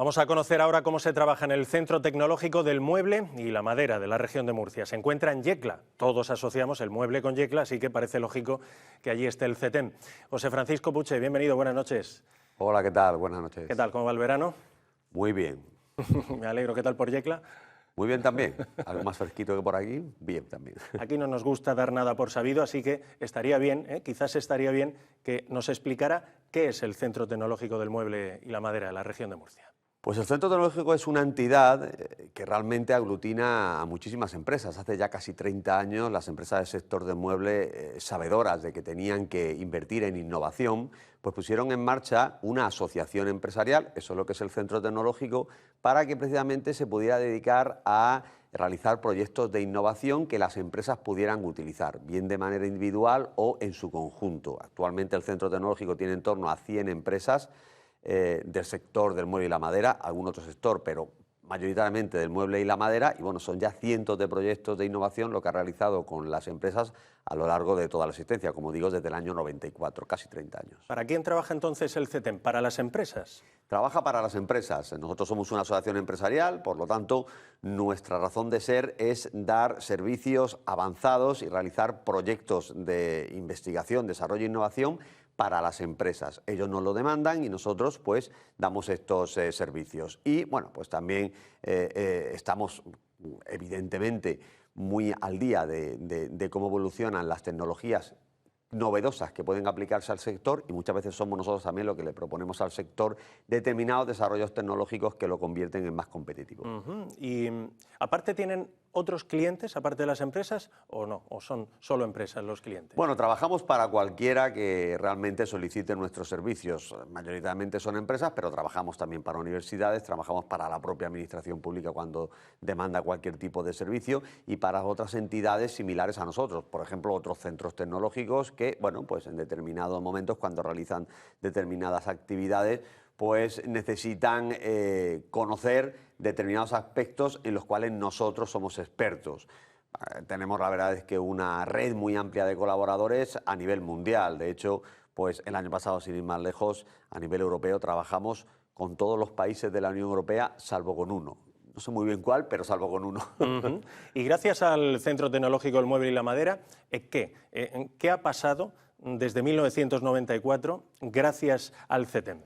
Vamos a conocer ahora cómo se trabaja en el Centro Tecnológico del Mueble y la Madera de la región de Murcia. Se encuentra en Yecla. Todos asociamos el mueble con Yecla, así que parece lógico que allí esté el CETEM. José Francisco Puche, bienvenido, buenas noches. Hola, ¿qué tal? Buenas noches. ¿Qué tal? ¿Cómo va el verano? Muy bien. Me alegro. ¿Qué tal por Yecla? Muy bien también. Algo más fresquito que por aquí, bien también. Aquí no nos gusta dar nada por sabido, así que estaría bien, quizás estaría bien que nos explicara qué es el Centro Tecnológico del Mueble y la Madera de la región de Murcia. Pues el Centro Tecnológico es una entidad que realmente aglutina a muchísimas empresas. Hace ya casi 30 años las empresas del sector del mueble, sabedoras de que tenían que invertir en innovación, pues pusieron en marcha una asociación empresarial, eso es lo que es el Centro Tecnológico, para que precisamente se pudiera dedicar a realizar proyectos de innovación que las empresas pudieran utilizar, bien de manera individual o en su conjunto. Actualmente el Centro Tecnológico tiene en torno a 100 empresas del sector del mueble y la madera, algún otro sector, pero mayoritariamente del mueble y la madera, y bueno, son ya cientos de proyectos de innovación lo que ha realizado con las empresas a lo largo de toda la existencia, como digo, desde el año 94, casi 30 años. ¿Para quién trabaja entonces el CETEM? ¿Para las empresas? Trabaja para las empresas. Nosotros somos una asociación empresarial, por lo tanto, nuestra razón de ser es dar servicios avanzados y realizar proyectos de investigación, desarrollo e innovación para las empresas. Ellos nos lo demandan y nosotros pues damos estos servicios. Y bueno, pues también estamos evidentemente muy al día de cómo evolucionan las tecnologías novedosas que pueden aplicarse al sector, y muchas veces somos nosotros también lo que le proponemos al sector determinados desarrollos tecnológicos que lo convierten en más competitivo. Y aparte, ¿tienen otros clientes aparte de las empresas o no? ¿O son solo empresas los clientes? Bueno, trabajamos para cualquiera que realmente solicite nuestros servicios. Mayoritariamente son empresas, pero trabajamos también para universidades, trabajamos para la propia administración pública cuando demanda cualquier tipo de servicio y para otras entidades similares a nosotros. Por ejemplo, otros centros tecnológicos que, bueno, pues en determinados momentos cuando realizan determinadas actividades, pues necesitan conocer determinados aspectos en los cuales nosotros somos expertos. Tenemos, la verdad es que una red muy amplia de colaboradores a nivel mundial. De hecho, pues el año pasado, sin ir más lejos, a nivel europeo trabajamos con todos los países de la Unión Europea, salvo con uno. No sé muy bien cuál, pero salvo con uno. Y gracias al Centro Tecnológico del Mueble y la Madera, ¿qué ha pasado desde 1994 gracias al CETEM?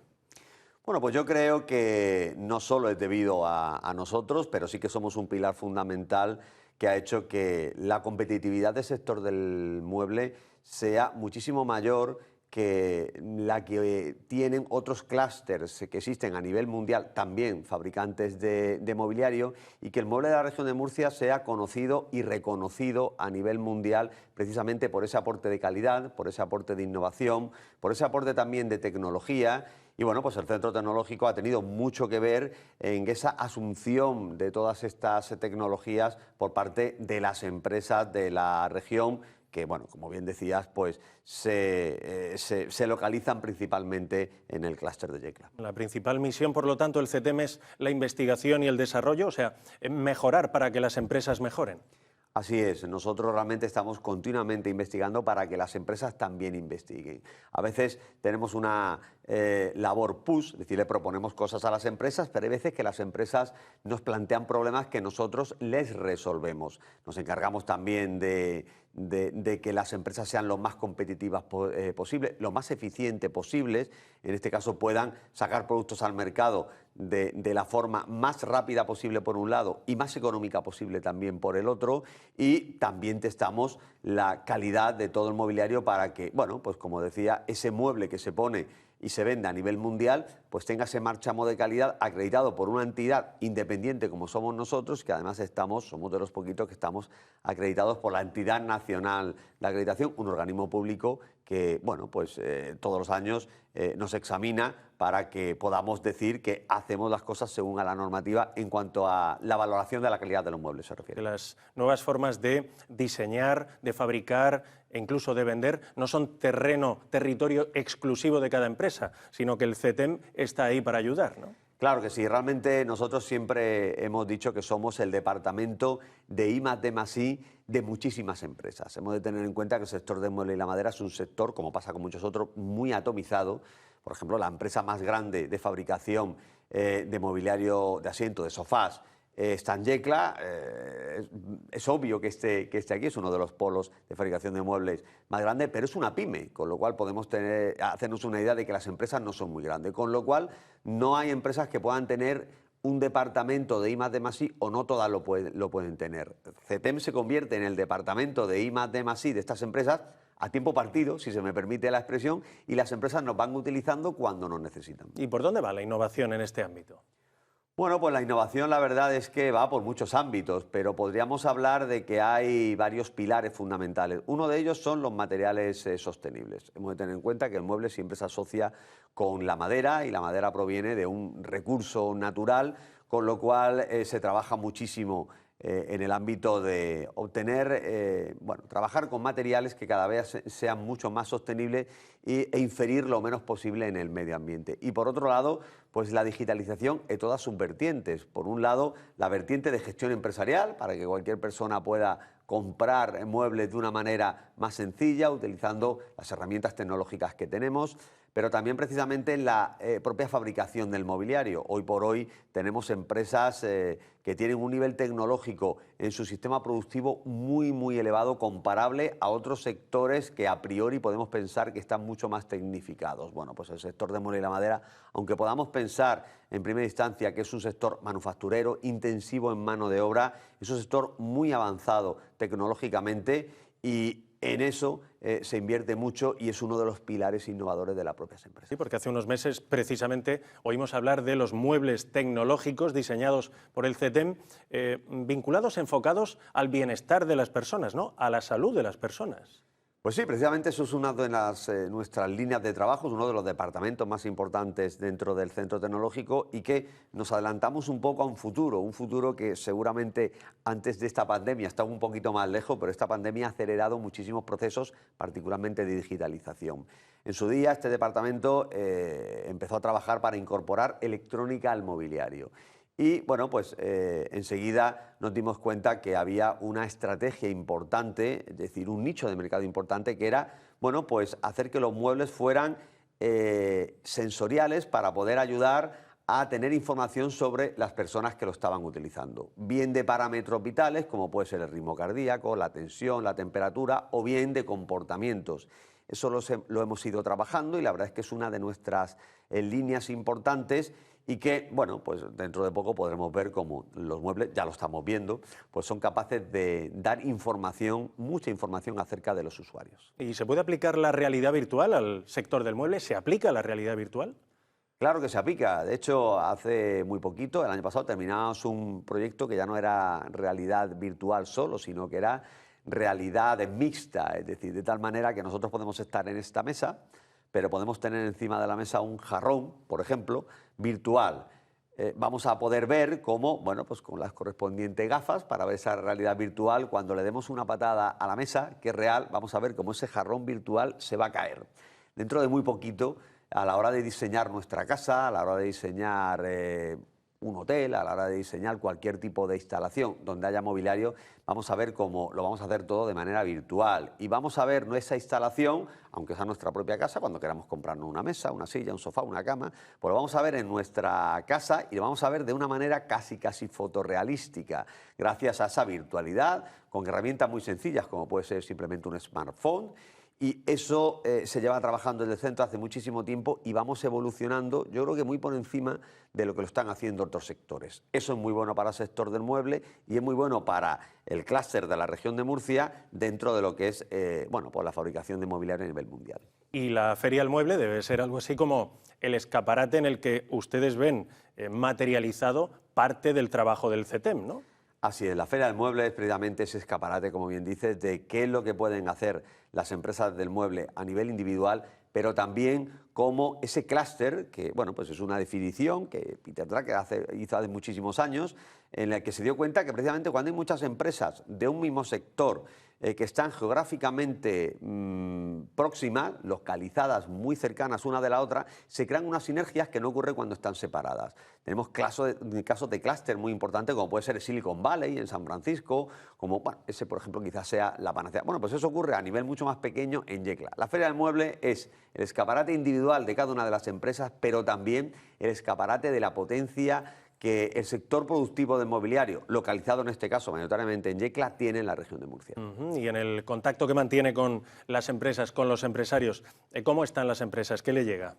Bueno, pues yo creo que no solo es debido a nosotros, pero sí que somos un pilar fundamental que ha hecho que la competitividad del sector del mueble sea muchísimo mayor que la que tienen otros clústeres que existen a nivel mundial, también fabricantes de mobiliario, y que el mueble de la región de Murcia sea conocido y reconocido a nivel mundial precisamente por ese aporte de calidad, por ese aporte de innovación, por ese aporte también de tecnología. Y bueno, pues el Centro Tecnológico ha tenido mucho que ver en esa asunción de todas estas tecnologías por parte de las empresas de la región que, bueno, como bien decías, pues se localizan principalmente en el clúster de Yecla. La principal misión, por lo tanto, del CETEM es la investigación y el desarrollo, o sea, mejorar para que las empresas mejoren. Así es, nosotros realmente estamos continuamente investigando para que las empresas también investiguen. A veces tenemos una labor push, es decir, le proponemos cosas a las empresas, pero hay veces que las empresas nos plantean problemas que nosotros les resolvemos. Nos encargamos también de que las empresas sean lo más competitivas posible, lo más eficiente posibles, en este caso puedan sacar productos al mercado de la forma más rápida posible por un lado y más económica posible también por el otro, y también testamos la calidad de todo el mobiliario para que, bueno, pues como decía, ese mueble que se pone y se vende a nivel mundial, pues tenga ese marchamo de calidad acreditado por una entidad independiente como somos nosotros, que además somos de los poquitos que estamos acreditados por la entidad nacional de acreditación, un organismo público que, bueno, pues todos los años nos examina para que podamos decir que hacemos las cosas según a la normativa en cuanto a la valoración de la calidad de los muebles se refiere. Las nuevas formas de diseñar, de fabricar e incluso de vender no son territorio exclusivo de cada empresa, sino que el CETEM está ahí para ayudar, ¿no? Claro que sí, realmente nosotros siempre hemos dicho que somos el departamento de I+D+I de muchísimas empresas. Hemos de tener en cuenta que el sector del mueble y la madera es un sector, como pasa con muchos otros, muy atomizado, por ejemplo, la empresa más grande de fabricación de mobiliario de asiento, de sofás, está en Yecla. Es obvio que esté aquí, es uno de los polos de fabricación de muebles más grande, pero es una pyme, con lo cual podemos hacernos una idea de que las empresas no son muy grandes, con lo cual no hay empresas que puedan tener un departamento de I+D+I o no todas lo pueden tener. CETEM se convierte en el departamento de I+D+I de estas empresas a tiempo partido, si se me permite la expresión, y las empresas nos van utilizando cuando nos necesitan. ¿Y por dónde va la innovación en este ámbito? Bueno, pues la innovación la verdad es que va por muchos ámbitos, pero podríamos hablar de que hay varios pilares fundamentales. Uno de ellos son los materiales sostenibles. Hemos de tener en cuenta que el mueble siempre se asocia con la madera y la madera proviene de un recurso natural, con lo cual se trabaja muchísimo en el ámbito de obtener, trabajar con materiales que cada vez sean mucho más sostenibles e inferir lo menos posible en el medio ambiente. Y por otro lado, pues la digitalización en todas sus vertientes. Por un lado, la vertiente de gestión empresarial, para que cualquier persona pueda comprar muebles de una manera más sencilla, utilizando las herramientas tecnológicas que tenemos, pero también precisamente en la propia fabricación del mobiliario. Hoy por hoy tenemos empresas que tienen un nivel tecnológico en su sistema productivo muy elevado, comparable a otros sectores que a priori podemos pensar que están mucho más tecnificados. Bueno, pues el sector de mueble y la madera, aunque podamos pensar en primera instancia que es un sector manufacturero, intensivo en mano de obra, es un sector muy avanzado tecnológicamente y en eso se invierte mucho y es uno de los pilares innovadores de las propias empresas. Sí, porque hace unos meses precisamente oímos hablar de los muebles tecnológicos diseñados por el CETEM, vinculados, enfocados al bienestar de las personas, ¿no? A la salud de las personas. Pues sí, precisamente eso es una de nuestras líneas de trabajo, es uno de los departamentos más importantes dentro del centro tecnológico y que nos adelantamos un poco a un futuro que seguramente antes de esta pandemia estaba un poquito más lejos, pero esta pandemia ha acelerado muchísimos procesos, particularmente de digitalización. En su día este departamento empezó a trabajar para incorporar electrónica al mobiliario. Y bueno, pues enseguida nos dimos cuenta que había una estrategia importante, es decir, un nicho de mercado importante que era, bueno, pues hacer que los muebles fueran sensoriales para poder ayudar a tener información sobre las personas que lo estaban utilizando. Bien de parámetros vitales, como puede ser el ritmo cardíaco, la tensión, la temperatura, o bien de comportamientos. Eso lo hemos ido trabajando y la verdad es que es una de nuestras líneas importantes y que, bueno, pues dentro de poco podremos ver cómo los muebles, ya lo estamos viendo, pues son capaces de dar información, mucha información acerca de los usuarios. ¿Y se puede aplicar la realidad virtual al sector del mueble? ¿Se aplica la realidad virtual? Claro que se aplica. De hecho, hace muy poquito, el año pasado, terminamos un proyecto que ya no era realidad virtual solo, sino que era realidad mixta, es decir, de tal manera que nosotros podemos estar en esta mesa, pero podemos tener encima de la mesa un jarrón, por ejemplo, virtual. Vamos a poder ver cómo, bueno, pues con las correspondientes gafas para ver esa realidad virtual, cuando le demos una patada a la mesa, que es real, vamos a ver cómo ese jarrón virtual se va a caer. Dentro de muy poquito, a la hora de diseñar nuestra casa, a la hora de diseñar un hotel, a la hora de diseñar cualquier tipo de instalación donde haya mobiliario, vamos a ver cómo lo vamos a hacer todo de manera virtual y vamos a ver nuestra instalación, aunque sea nuestra propia casa, cuando queramos comprarnos una mesa, una silla, un sofá, una cama, pues lo vamos a ver en nuestra casa y lo vamos a ver de una manera casi fotorrealística, gracias a esa virtualidad, con herramientas muy sencillas como puede ser simplemente un smartphone. Y eso se lleva trabajando desde el centro hace muchísimo tiempo y vamos evolucionando, yo creo que muy por encima de lo que lo están haciendo otros sectores. Eso es muy bueno para el sector del mueble y es muy bueno para el clúster de la región de Murcia dentro de lo que es pues la fabricación de mobiliario a nivel mundial. Y la Feria del Mueble debe ser algo así como el escaparate en el que ustedes ven materializado parte del trabajo del CETEM, ¿no? Así es, la Feria del Mueble es precisamente ese escaparate, como bien dices, de qué es lo que pueden hacer las empresas del mueble a nivel individual, pero también como ese clúster, que bueno, pues es una definición que Peter Drucker hizo hace muchísimos años, en la que se dio cuenta que precisamente cuando hay muchas empresas de un mismo sector que están geográficamente próximas, localizadas muy cercanas una de la otra, se crean unas sinergias que no ocurre cuando están separadas. Tenemos casos de clúster muy importantes, como puede ser Silicon Valley en San Francisco, como ese por ejemplo quizás sea la panacea. Bueno, pues eso ocurre a nivel mucho más pequeño en Yecla. La Feria del Mueble es el escaparate individual de cada una de las empresas, pero también el escaparate de la potencia que el sector productivo del mobiliario, localizado en este caso mayoritariamente en Yecla, tiene en la región de Murcia. Y en el contacto que mantiene con las empresas, con los empresarios, ¿cómo están las empresas? ¿Qué le llega?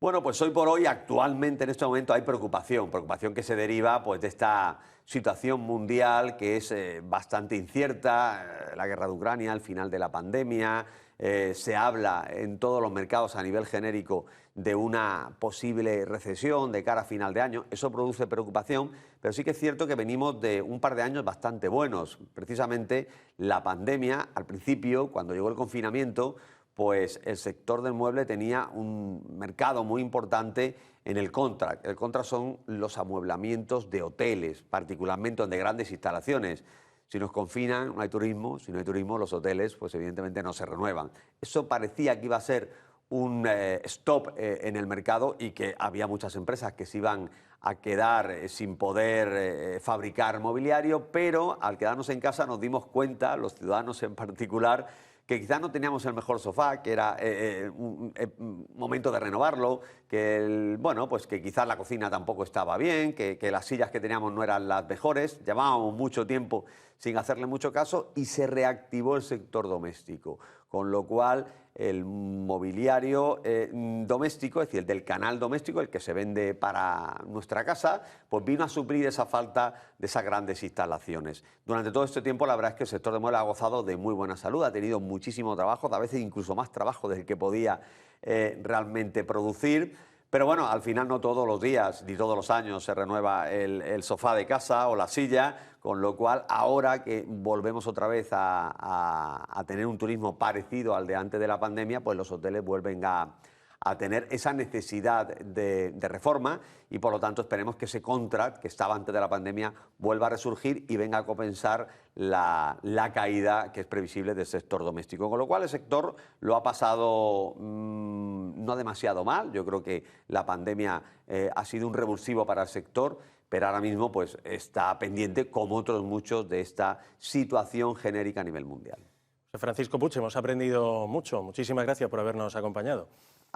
Bueno, pues hoy por hoy, actualmente, en este momento, hay preocupación que se deriva pues, de esta situación mundial que es bastante incierta, la guerra de Ucrania, el final de la pandemia, se habla en todos los mercados a nivel genérico de una posible recesión de cara a final de año. Eso produce preocupación, pero sí que es cierto que venimos de un par de años bastante buenos. Precisamente la pandemia, al principio, cuando llegó el confinamiento, pues el sector del mueble tenía un mercado muy importante en el contract. El contract son los amueblamientos de hoteles, particularmente de grandes instalaciones. Si nos confinan, no hay turismo. Si no hay turismo, los hoteles, pues evidentemente no se renuevan. Eso parecía que iba a ser un stop en el mercado y que había muchas empresas que se iban a quedar sin poder fabricar mobiliario, pero al quedarnos en casa nos dimos cuenta, los ciudadanos en particular, que quizás no teníamos el mejor sofá, que era un momento de renovarlo, que, bueno, pues que quizás la cocina tampoco estaba bien, que las sillas que teníamos no eran las mejores, llevábamos mucho tiempo sin hacerle mucho caso y se reactivó el sector doméstico, con lo cual el mobiliario doméstico, es decir, el del canal doméstico, el que se vende para nuestra casa, pues vino a suplir esa falta de esas grandes instalaciones. Durante todo este tiempo, la verdad es que el sector de muebles ha gozado de muy buena salud, ha tenido muchísimo trabajo, a veces incluso más trabajo del que podía realmente producir. Pero bueno, al final no todos los días ni todos los años se renueva el sofá de casa o la silla, con lo cual ahora que volvemos otra vez a tener un turismo parecido al de antes de la pandemia, pues los hoteles vuelven a tener esa necesidad de reforma y por lo tanto esperemos que ese contract que estaba antes de la pandemia vuelva a resurgir y venga a compensar la caída que es previsible del sector doméstico. Con lo cual el sector lo ha pasado no demasiado mal. Yo creo que la pandemia ha sido un revulsivo para el sector, pero ahora mismo pues, está pendiente, como otros muchos, de esta situación genérica a nivel mundial. Francisco Puig, hemos aprendido mucho. Muchísimas gracias por habernos acompañado.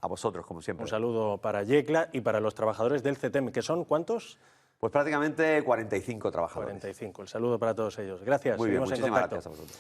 A vosotros, como siempre. Un saludo para Yecla y para los trabajadores del CETEM, que son ¿cuántos? Pues prácticamente 45 trabajadores. 45. El saludo para todos ellos. Gracias. Muy bien, seguimos en muchísimas contacto. gracias a vosotros.